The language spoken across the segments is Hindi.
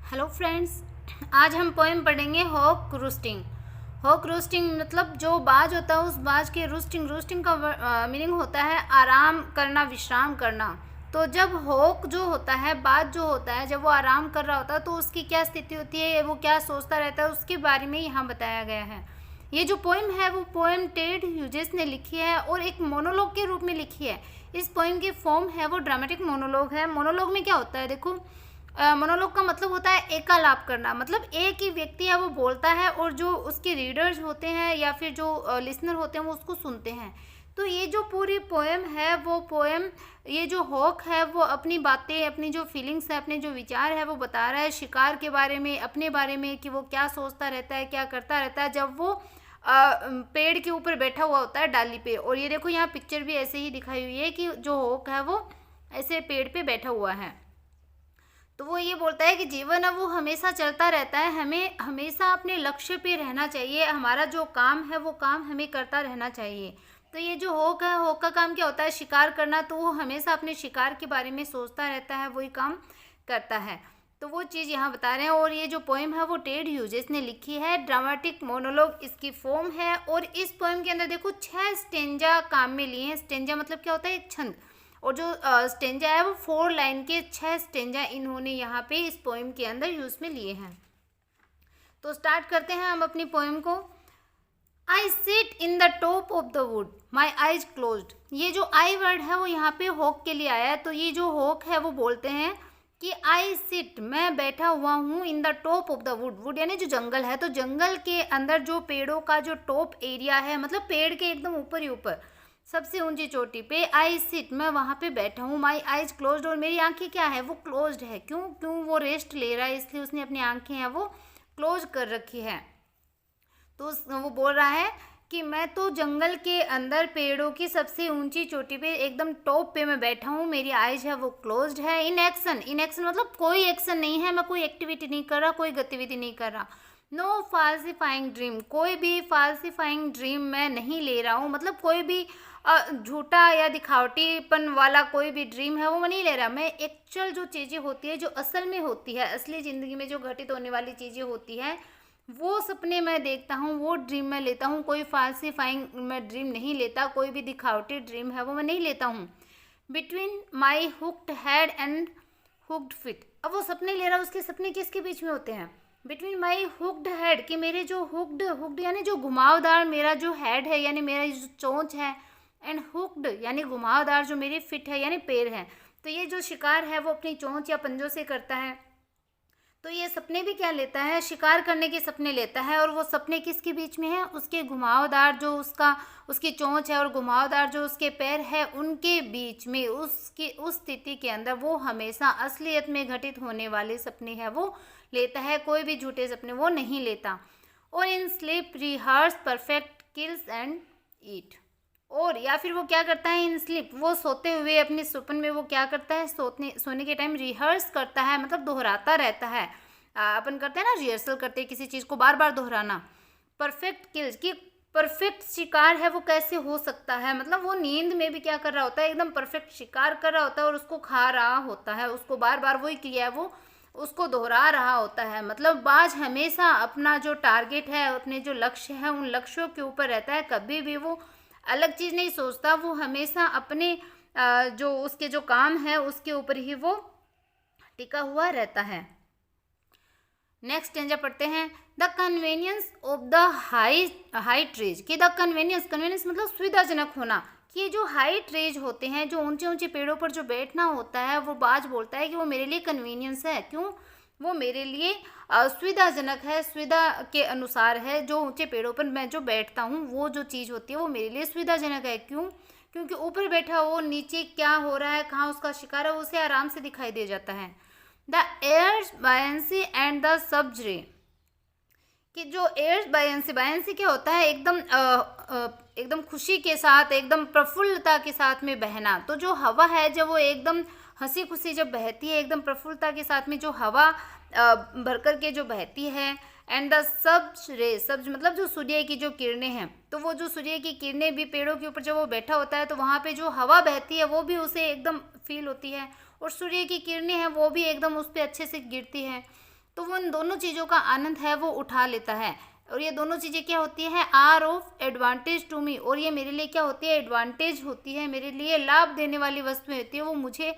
हेलो फ्रेंड्स, आज हम पोएम पढ़ेंगे हॉक रूस्टिंग। हॉक रूस्टिंग मतलब जो बाज होता है उस बाज के रूस्टिंग रूस्टिंग का मीनिंग होता है आराम करना, विश्राम करना। तो जब हॉक जो होता है, बाज जो होता है, जब वो आराम कर रहा होता है तो उसकी क्या स्थिति होती है, वो क्या सोचता रहता है, उसके बारे में यहाँ बताया गया है। ये जो पोएम है वो पोएम टेड ह्यूजेस ने लिखी है और एक मोनोलॉग के रूप में लिखी है। इस पोएम की फॉर्म है वो ड्रामेटिक मोनोलॉग है। मोनोलॉग में क्या होता है, देखो, मोनोलॉग का मतलब होता है एकालाप करना, मतलब एक ही व्यक्ति है वो बोलता है और जो उसके रीडर्स होते हैं या फिर जो लिसनर होते हैं वो उसको सुनते हैं। तो ये जो पूरी पोएम है वो पोएम, ये जो हॉक है वो अपनी बातें, अपनी जो फीलिंग्स है, अपने जो विचार है वो बता रहा है शिकार के बारे में, अपने बारे में, कि वो क्या सोचता रहता है, क्या करता रहता है जब वो पेड़ के ऊपर बैठा हुआ होता है डाली पे। और ये देखो यहाँ पिक्चर भी ऐसे ही दिखाई हुई है कि जो हॉक है वो ऐसे पेड़ पे बैठा हुआ है। तो वो ये बोलता है कि जीवन अब वो हमेशा चलता रहता है, हमें हमेशा अपने लक्ष्य पे रहना चाहिए, हमारा जो काम है वो काम हमें करता रहना चाहिए। तो ये जो हॉक है, हॉक का काम क्या होता है, शिकार करना। तो वो हमेशा अपने शिकार के बारे में सोचता रहता है, वही काम करता है। तो वो चीज़ यहाँ बता रहे हैं। और ये जो पोएम है वो टेड ह्यूजेस ने लिखी है, ड्रामेटिक मोनोलॉग इसकी फॉर्म है। और इस पोएम के अंदर देखो 6 स्टेंजा काम में लिए हैं। स्टेंजा मतलब क्या होता है, एक छंद। और जो स्टेंजा है वो 4 लाइन के 6 स्टेंजा इन्होंने यहाँ पे इस पोएम के अंदर यूज में लिए हैं। तो स्टार्ट करते हैं हम अपनी पोएम को। I sit in the top of the wood, my eyes closed. ये जो आई वर्ड है वो यहाँ पे हॉक के लिए आया है। तो ये जो हॉक है वो बोलते हैं कि आई सिट, मैं बैठा हुआ हूँ, in the top of the wood. Would यानी जो जंगल है, तो जंगल के अंदर जो पेड़ों का जो टॉप एरिया है, मतलब पेड़ के एकदम ऊपर ही ऊपर सबसे ऊंची चोटी पे, आई सिट, मैं वहाँ पे बैठा हूँ, माई आईज क्लोज्ड, और मेरी आंखें क्या है, वो क्लोज्ड है। क्यों क्यों वो रेस्ट ले रहा है, इसलिए उसने अपनी आंखें हैं वो क्लोज कर रखी है। तो वो बोल रहा है कि मैं तो जंगल के अंदर पेड़ों की सबसे ऊंची चोटी पे एकदम टॉप पे मैं बैठा हूँ, मेरी आइज है वो क्लोज्ड है। इन एक्शन, इन एक्शन मतलब कोई एक्शन नहीं है, मैं कोई एक्टिविटी नहीं कर रहा, कोई गतिविधि नहीं कर रहा। नो फाल्सिफाइंग ड्रीम, कोई भी फाल्सिफाइंग ड्रीम मैं नहीं ले रहा हूँ, मतलब कोई भी झूठा या दिखावटीपन वाला कोई भी ड्रीम है वो मैं नहीं ले रहा। मैं एक्चुअल जो चीज़ें होती है, जो असल में होती है, असली ज़िंदगी में जो घटित होने वाली चीज़ें होती है, वो सपने मैं देखता हूँ, वो ड्रीम मैं लेता हूँ। कोई फाल्सिफाइंग मैं ड्रीम नहीं लेता, कोई भी दिखावटी ड्रीम है वो मैं नहीं लेता हूँ। Between my hooked head and hooked fit, अब वो सपने ले रहा है, उसके सपने किसके बीच में होते हैं, बिटवीन माई हुक्ड हेड, कि मेरे जो हुक्ड, हुक्ड यानी जो घुमावदार मेरा जो हेड है, यानी मेरा जो चोंच है, एंड हुक्ड यानी घुमावदार जो मेरी फिट है यानी पैर है। तो ये जो शिकार है वो अपनी चोंच या पंजों से करता है। तो ये सपने भी क्या लेता है, शिकार करने के सपने लेता है। और वो सपने किसके बीच में है, उसके घुमावदार जो उसकी चोंच है और घुमावदार जो उसके पैर है उनके बीच में, उसकी उस स्थिति के अंदर वो हमेशा असलियत में घटित होने वाले सपने हैं वो लेता है, कोई भी झूठे सपने वो नहीं लेता। और in sleep rehearse perfect kills and eat, और या फिर वो क्या करता है, इन स्लीप, वो सोते हुए अपने सपन में वो क्या करता है, सोने के टाइम रिहर्स करता है, मतलब दोहराता रहता है। अपन करते हैं ना, रिहर्सल करते हैं किसी चीज़ को, बार बार दोहराना। परफेक्ट किल्स, कि परफेक्ट शिकार है वो कैसे हो सकता है, मतलब वो नींद में भी क्या कर रहा होता है, एकदम परफेक्ट शिकार कर रहा होता है और उसको खा रहा होता है, उसको बार बार वही क्रिया है वो उसको दोहरा रहा होता है। मतलब बाज हमेशा अपना जो टारगेट है, अपने जो लक्ष्य है, उन लक्ष्यों के ऊपर रहता है, कभी भी वो अलग चीज़ नहीं सोचता, वो हमेशा अपने जो उसके जो काम है उसके ऊपर ही वो टिका हुआ रहता है। नेक्स्ट स्टेंजा पढ़ते हैं। The convenience of the high trees, कि द कन्वीनियंस, कन्वीनियंस मतलब सुविधाजनक होना, कि ये जो हाई ट्रीज होते हैं, जो ऊंचे ऊंचे पेड़ों पर जो बैठना होता है, वो बाज बोलता है कि वो मेरे लिए कन्वीनियंस है। क्यों, वो मेरे लिए सुविधाजनक है, सुविधा के अनुसार है। जो ऊंचे पेड़ों पर मैं जो बैठता हूँ वो जो चीज़ होती है वो मेरे लिए सुविधाजनक है। क्यों, क्योंकि ऊपर बैठा वो नीचे क्या हो रहा है, कहाँ उसका शिकार है, उसे आराम से दिखाई दे जाता है। The airs buoyancy and the सब्जरे, कि जो एयर्स बायंसी, बायंसी क्या होता है, एकदम एकदम खुशी के साथ, एकदम प्रफुल्लता के साथ में बहना। तो जो हवा है जब वो एकदम हंसी खुशी जब बहती है, एकदम प्रफुल्लता के साथ में जो हवा भर कर के जो बहती है। एंड द सब्ज रे, सब्ज मतलब जो सूर्य की जो किरणें हैं, तो वो जो सूर्य की किरणें भी पेड़ों के ऊपर जब वो बैठा होता है तो वहाँ पे जो हवा बहती है वो भी उसे एकदम फील होती है, और सूर्य की किरणें हैं वो भी एकदम उस पर अच्छे से गिरती है। तो वो इन दोनों चीज़ों का आनंद है वो उठा लेता है। और ये दोनों चीज़ें क्या होती हैं, are of advantage to me, और ये मेरे लिए क्या होती है, एडवांटेज होती है, मेरे लिए लाभ देने वाली वस्तुएं होती है, वो मुझे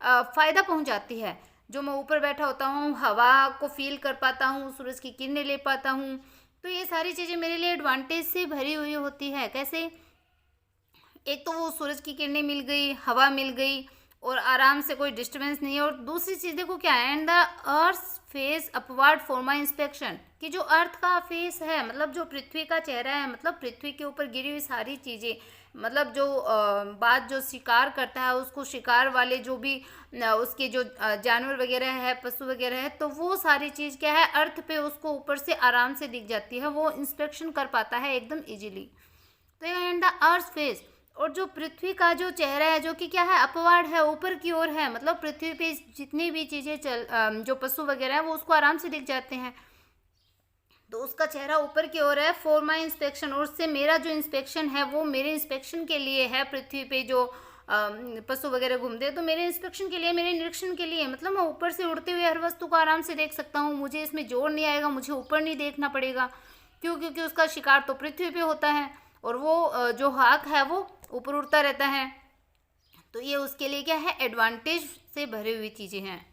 फ़ायदा पहुंचाती है। जो मैं ऊपर बैठा होता हूँ, हवा को फील कर पाता हूँ, सूरज की किरणें ले पाता हूँ, तो ये सारी चीज़ें मेरे लिए एडवांटेज से भरी हुई होती है। कैसे, एक तो वो सूरज की किरणें मिल गई, हवा मिल गई, और आराम से कोई डिस्टर्बेंस नहीं है। और दूसरी चीज़ देखो क्या है, and the earth face upward for my inspection, कि जो अर्थ का फेस है, मतलब जो पृथ्वी का चेहरा है, मतलब पृथ्वी के ऊपर गिरी हुई सारी चीज़ें, मतलब जो बात जो शिकार करता है उसको, शिकार वाले जो भी उसके जो जानवर वगैरह है, पशु वगैरह है, तो वो सारी चीज़ क्या है, अर्थ पे उसको ऊपर से आराम से दिख जाती है, वो इंस्पेक्शन कर पाता है एकदम इजीली। तो ये एंड द अर्थ फेस, और जो पृथ्वी का जो चेहरा है, जो कि क्या है, अपवार्ड है, ऊपर की ओर है, मतलब पृथ्वी पे जितनी भी चीज़ें जो पशु वगैरह है वो उसको आराम से दिख जाते हैं, तो उसका चेहरा ऊपर की ओर है। फॉर माई इंस्पेक्शन, और उससे मेरा जो इंस्पेक्शन है वो मेरे इंस्पेक्शन के लिए है। पृथ्वी पे जो पशु वगैरह घूमते हैं तो मेरे इंस्पेक्शन के लिए, मेरे निरीक्षण के लिए, मतलब मैं ऊपर से उड़ते हुए हर वस्तु को आराम से देख सकता हूँ, मुझे इसमें जोर नहीं आएगा, मुझे ऊपर नहीं देखना पड़ेगा। क्यों? क्योंकि उसका शिकार तो पृथ्वी पे होता है, और वो जो हाक है वो ऊपर उड़ता रहता है। तो ये उसके लिए क्या है, एडवांटेज से भरी हुई चीज़ें हैं।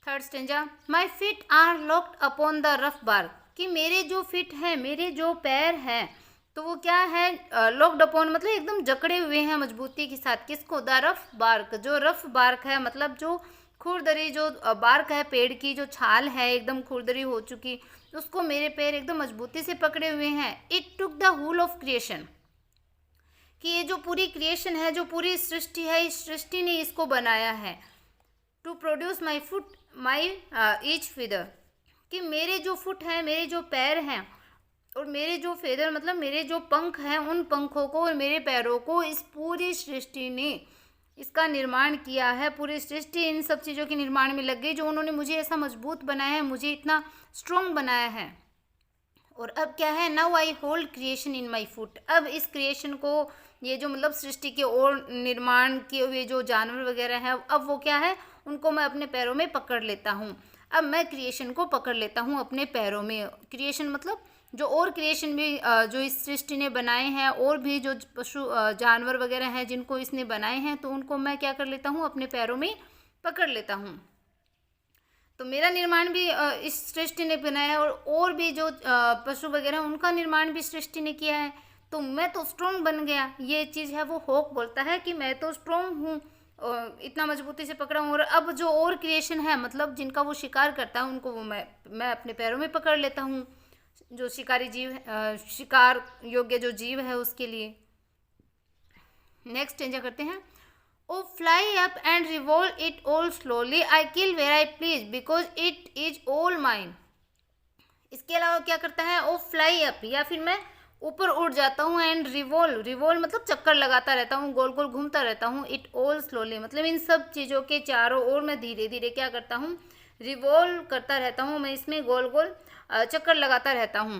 Third stanza, my feet are locked upon the rough bark, कि मेरे जो फिट है, मेरे जो पैर हैं, तो वो क्या है, लॉक्ड अपॉन मतलब एकदम जकड़े हुए हैं मजबूती के साथ। किसको? द रफ बार्क, जो रफ बार्क है, मतलब जो खुरदरी जो बार्क है, पेड़ की जो छाल है एकदम खुरदरी हो चुकी, उसको मेरे पैर एकदम मजबूती से पकड़े हुए हैं। It took the whole of creation, कि ये जो पूरी क्रिएशन है, जो पूरी सृष्टि है, इस सृष्टि ने इसको बनाया है। To produce my foot my each feather, कि मेरे जो फुट हैं, मेरे जो पैर हैं, और मेरे जो फेदर मतलब मेरे जो पंख हैं, उन पंखों को और मेरे पैरों को इस पूरी सृष्टि ने इसका निर्माण किया है। पूरी सृष्टि इन सब चीज़ों के निर्माण में लग गई, जो उन्होंने मुझे ऐसा मजबूत बनाया है, मुझे इतना स्ट्रॉन्ग बनाया है। और अब क्या है, now I hold creation in my foot, अब इस क्रिएशन को, ये जो मतलब सृष्टि के और निर्माण किए हुए जो जानवर वगैरह हैं, अब वो क्या है, उनको मैं अपने पैरों में पकड़ लेता हूँ। अब मैं क्रिएशन को पकड़ लेता हूँ अपने पैरों में। क्रिएशन मतलब जो और क्रिएशन भी जो इस सृष्टि ने बनाए हैं, और भी जो पशु जानवर वगैरह हैं जिनको इसने बनाए हैं, तो उनको मैं क्या कर लेता हूँ, अपने पैरों में पकड़ लेता हूँ। तो मेरा निर्माण भी इस सृष्टि ने बनाया है, और भी जो पशु वगैरह उनका निर्माण भी सृष्टि ने किया है। तो मैं तो स्ट्रॉन्ग बन गया, ये चीज़ है वो हॉक बोलता है कि मैं तो स्ट्रॉन्ग हूँ, इतना मजबूती से पकड़ा हूँ। और अब जो और क्रिएशन है, मतलब जिनका वो शिकार करता है, उनको वो मैं अपने पैरों में पकड़ लेता हूँ। जो शिकारी जीव शिकार योग्य जो जीव है उसके लिए। नेक्स्ट एंजॉय करते हैं। O fly up and revolve it all slowly, I kill where I please because it is all mine. इसके अलावा क्या करता है, ओ फ्लाई अप, या फिर मैं ऊपर उड़ जाता हूँ, एंड रिवॉल्व, रिवॉल्व मतलब चक्कर लगाता रहता हूँ, गोल गोल घूमता रहता हूँ। इट ऑल स्लोली मतलब इन सब चीज़ों के चारों ओर मैं धीरे धीरे क्या करता हूँ, रिवॉल्व करता रहता हूँ, मैं इसमें गोल गोल चक्कर लगाता रहता हूँ।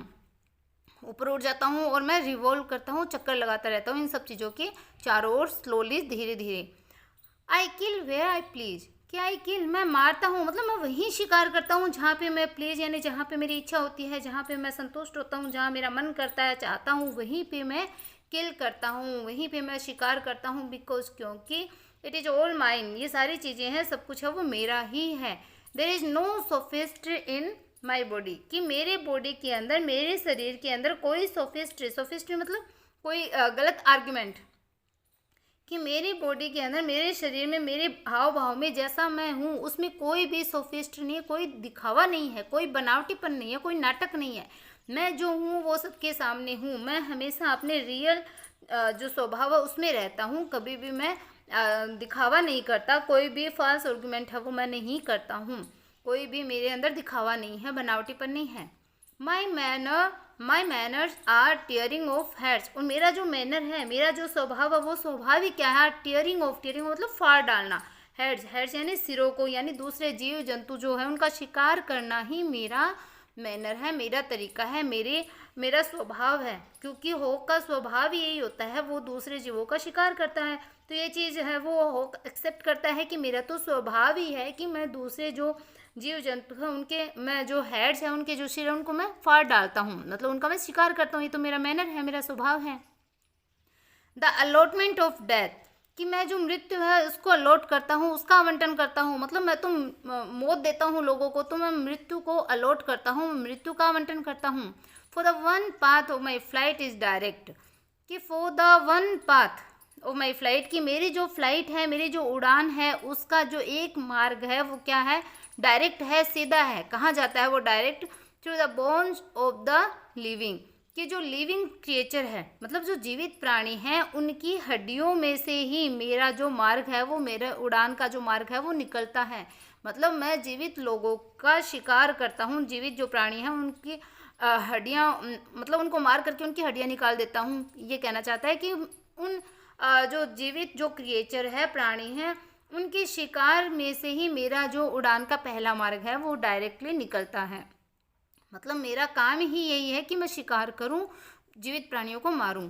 ऊपर उड़ जाता हूँ और मैं रिवॉल्व करता हूँ, चक्कर लगाता रहता हूँ इन सब चीज़ों के चारों ओर स्लोली, धीरे धीरे। आई किल वेयर आई प्लीज, क्या आई किल मैं मारता हूँ, मतलब मैं वहीं शिकार करता हूँ जहाँ पे मैं प्लीज, यानी जहाँ पे मेरी इच्छा होती है, जहाँ पे मैं संतुष्ट होता हूँ, जहाँ मेरा मन करता है, चाहता हूँ, वहीं पे मैं किल करता हूँ, वहीं पे मैं शिकार करता हूँ। बिकॉज क्योंकि इट इज़ ऑल माइन, ये सारी चीज़ें हैं, सब कुछ है वो मेरा ही है। There is no sophistry in my body, कि मेरे बॉडी के अंदर, मेरे शरीर के अंदर कोई सोफिस्ट्री, सोफिस्ट्री मतलब कोई गलत आर्ग्यूमेंट, कि मेरी बॉडी के अंदर, मेरे शरीर में, मेरे हाव भाव में जैसा मैं हूँ उसमें कोई भी सोफिस्ट नहीं है, कोई दिखावा नहीं है, कोई बनावटीपन नहीं है, कोई नाटक नहीं है। मैं जो हूँ वो सबके सामने हूँ। मैं हमेशा अपने रियल जो स्वभाव है उसमें रहता हूँ, कभी भी मैं दिखावा नहीं करता, कोई भी फॉल्स आर्गुमेंट है वो मैं नहीं करता हूँ, कोई भी मेरे अंदर दिखावा नहीं है, बनावटीपन नहीं है। My manners are tearing off heads, और मेरा जो मैनर है, मेरा जो स्वभाव है वो स्वाभाविक क्या है, टीयरिंग ऑफ, टीयरिंग मतलब फाड़ डालना, हेड्स, हेड्स यानी सिरों को, यानी दूसरे जीव जंतु जो है उनका शिकार करना ही मेरा मैनर है, मेरा तरीका है, मेरा स्वभाव है। क्योंकि हॉक का स्वभाव यही होता है, वो दूसरे जीवों का शिकार करता है। तो ये चीज़ है वो हॉक एक्सेप्ट करता है कि मेरा तो स्वभाव ही है कि मैं दूसरे जो जीव जंतु है उनके मैं जो हेड्स है उनके जो सिर है उनको मैं फाड़ डालता हूँ, मतलब उनका मैं शिकार करता हूँ। ये तो मेरा मैनर है, मेरा स्वभाव है। द अलॉटमेंट ऑफ डेथ, कि मैं जो मृत्यु है उसको अलॉट करता हूँ, उसका आवंटन करता हूँ। मतलब मैं तो मौत देता हूँ लोगों को, तो मैं मृत्यु को अलॉट करता हूँ, मृत्यु का आवंटन करता हूँ। For the one path of my flight is direct, कि for the one path of my flight, कि मेरी जो फ्लाइट है, मेरी जो उड़ान है, उसका जो एक मार्ग है वो क्या है, डायरेक्ट है, सीधा है। कहाँ जाता है वो direct, through the bones of the living, कि जो लिविंग क्रिएचर है, मतलब जो जीवित प्राणी हैं, उनकी हड्डियों में से ही मेरा जो मार्ग है, वो मेरे उड़ान का जो मार्ग है वो निकलता है। मतलब मैं जीवित लोगों का शिकार करता हूँ, जीवित जो प्राणी हैं उनकी हड्डियाँ, मतलब उनको मार करके उनकी हड्डियाँ निकाल देता हूँ। ये कहना चाहता है कि उन जो जीवित जो क्रिएचर है, प्राणी हैं, उनके शिकार में से ही मेरा जो उड़ान का पहला मार्ग है वो डायरेक्टली निकलता है। मतलब मेरा काम ही यही है कि मैं शिकार करूं, जीवित प्राणियों को मारूं।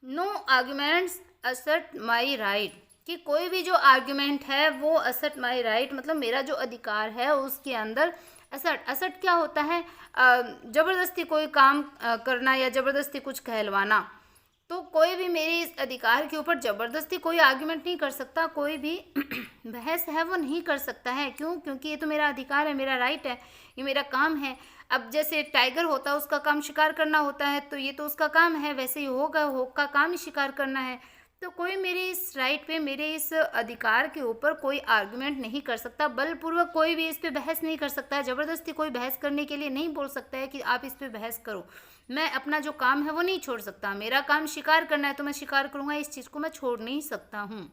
No arguments assert my right, कि कोई भी जो आर्ग्यूमेंट है वो असर्ट माई राइट, मतलब मेरा जो अधिकार है उसके अंदर असर्ट क्या होता है, ज़बरदस्ती कोई काम करना या ज़बरदस्ती कुछ कहलवाना। तो कोई भी मेरे इस अधिकार के ऊपर ज़बरदस्ती कोई आर्ग्यूमेंट नहीं कर सकता, कोई भी बहस है वो नहीं कर सकता है। क्यों? क्योंकि ये तो मेरा अधिकार है, मेरा राइट है, ये मेरा काम है। अब जैसे टाइगर होता है, उसका काम शिकार करना होता है, तो ये तो उसका काम है, वैसे ही होग का काम ही शिकार करना है। तो कोई मेरे इस राइट पे, मेरे इस अधिकार के ऊपर कोई आर्गुमेंट नहीं कर सकता, बलपूर्वक कोई भी इस पे बहस नहीं कर सकता है, ज़बरदस्ती कोई बहस करने के लिए नहीं बोल सकता है कि आप इस पे बहस करो। मैं अपना जो काम है वो नहीं छोड़ सकता, मेरा काम शिकार करना है तो मैं शिकार करूँगा, इस चीज़ को मैं छोड़ नहीं सकता हूँ।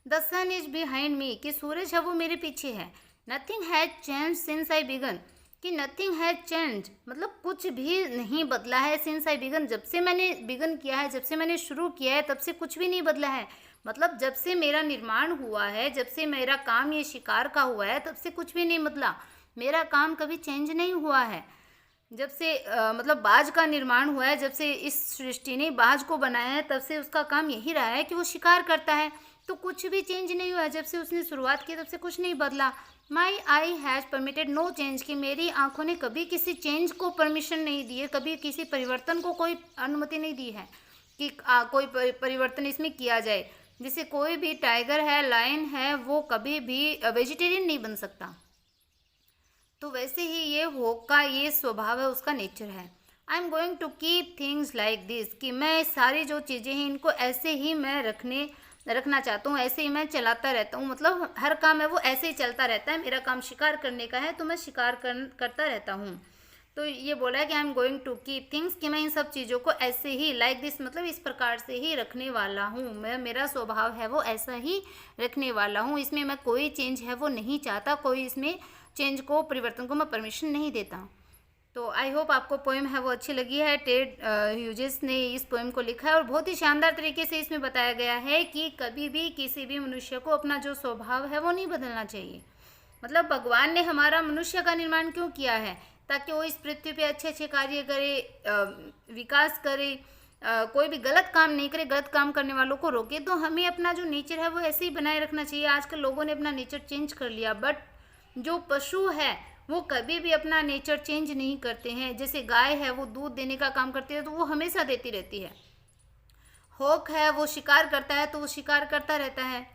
The sun is behind me, कि सूरज है वो मेरे पीछे है। Nothing has change since I began, कि नथिंग हैज चेंज, मतलब कुछ भी नहीं बदला है। सिंस आई बिगन, जब से मैंने बिगन किया है, जब से मैंने शुरू किया है, तब से कुछ भी नहीं बदला है। मतलब जब से मेरा निर्माण हुआ है, जब से मेरा काम ये शिकार का हुआ है, तब से कुछ भी नहीं बदला। मेरा काम कभी चेंज नहीं हुआ है। जब से मतलब बाज का निर्माण हुआ है, जब से इस सृष्टि ने बाज को बनाया है, तब से उसका काम यही रहा है कि वो शिकार करता है। तो कुछ भी चेंज नहीं हुआ। जब से उसने शुरुआत की तब से कुछ नहीं बदला। My eye has permitted no change, कि मेरी आंखों ने कभी किसी चेंज को परमिशन नहीं दी है, कभी किसी परिवर्तन को कोई अनुमति नहीं दी है कि कोई परिवर्तन इसमें किया जाए। जैसे कोई भी टाइगर है, लायन है, वो कभी भी वेजिटेरियन नहीं बन सकता, तो वैसे ही ये होक का ये स्वभाव है, उसका नेचर है। I am going to keep things like this, कि मैं सारी जो चीज़ें हैं इनको ऐसे ही मैं रखना चाहता हूँ, ऐसे ही मैं चलाता रहता हूँ। मतलब हर काम है वो ऐसे ही चलता रहता है। मेरा काम शिकार करने का है तो मैं शिकार करता रहता हूँ। तो ये बोला है कि I am going to keep things, कि मैं इन सब चीज़ों को ऐसे ही लाइक दिस, मतलब इस प्रकार से ही रखने वाला हूँ। मेरा स्वभाव है वो ऐसा ही रखने वाला हूँ। इसमें मैं कोई चेंज है वो नहीं चाहता, कोई इसमें चेंज को, परिवर्तन को मैं परमिशन नहीं देता। तो आई होप आपको पोएम है वो अच्छी लगी है। टेड ह्यूजेस ने इस पोएम को लिखा है और बहुत ही शानदार तरीके से इसमें बताया गया है कि कभी भी किसी भी मनुष्य को अपना जो स्वभाव है वो नहीं बदलना चाहिए। मतलब भगवान ने हमारा मनुष्य का निर्माण क्यों किया है, ताकि वो इस पृथ्वी पे अच्छे अच्छे कार्य करे, विकास करे, कोई भी गलत काम नहीं करे, गलत काम करने वालों को रोके। तो हमें अपना जो नेचर है वो ऐसे ही बनाए रखना चाहिए। आजकल लोगों ने अपना नेचर चेंज कर लिया, बट जो पशु है वो कभी भी अपना नेचर चेंज नहीं करते हैं। जैसे गाय है वो दूध देने का काम करती है तो वो हमेशा देती रहती है। हॉक है वो शिकार करता है तो वो शिकार करता रहता है।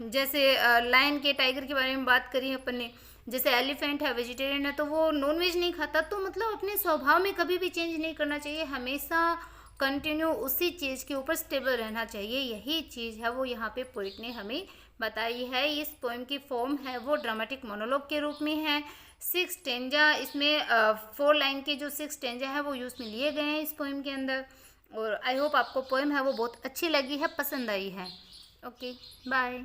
जैसे लायन के, टाइगर के बारे में बात करी अपन ने। जैसे एलिफेंट है वेजिटेरियन है तो वो नॉनवेज नहीं खाता। तो मतलब अपने स्वभाव में कभी भी चेंज नहीं करना चाहिए, हमेशा कंटिन्यू उसी चीज़ के ऊपर स्टेबल रहना चाहिए। यही चीज़ है वो यहाँ पे पोइट ने हमें बताई है। इस पोएम की फॉर्म है वो ड्रामेटिक मोनोलॉग के रूप में है। 6 स्टेंजा, इसमें 4 लाइन के जो 6 स्टेंजा है वो यूज़ में लिए गए हैं इस पोएम के अंदर। और आई होप आपको पोएम है वो बहुत अच्छी लगी है, पसंद आई है। Okay, bye.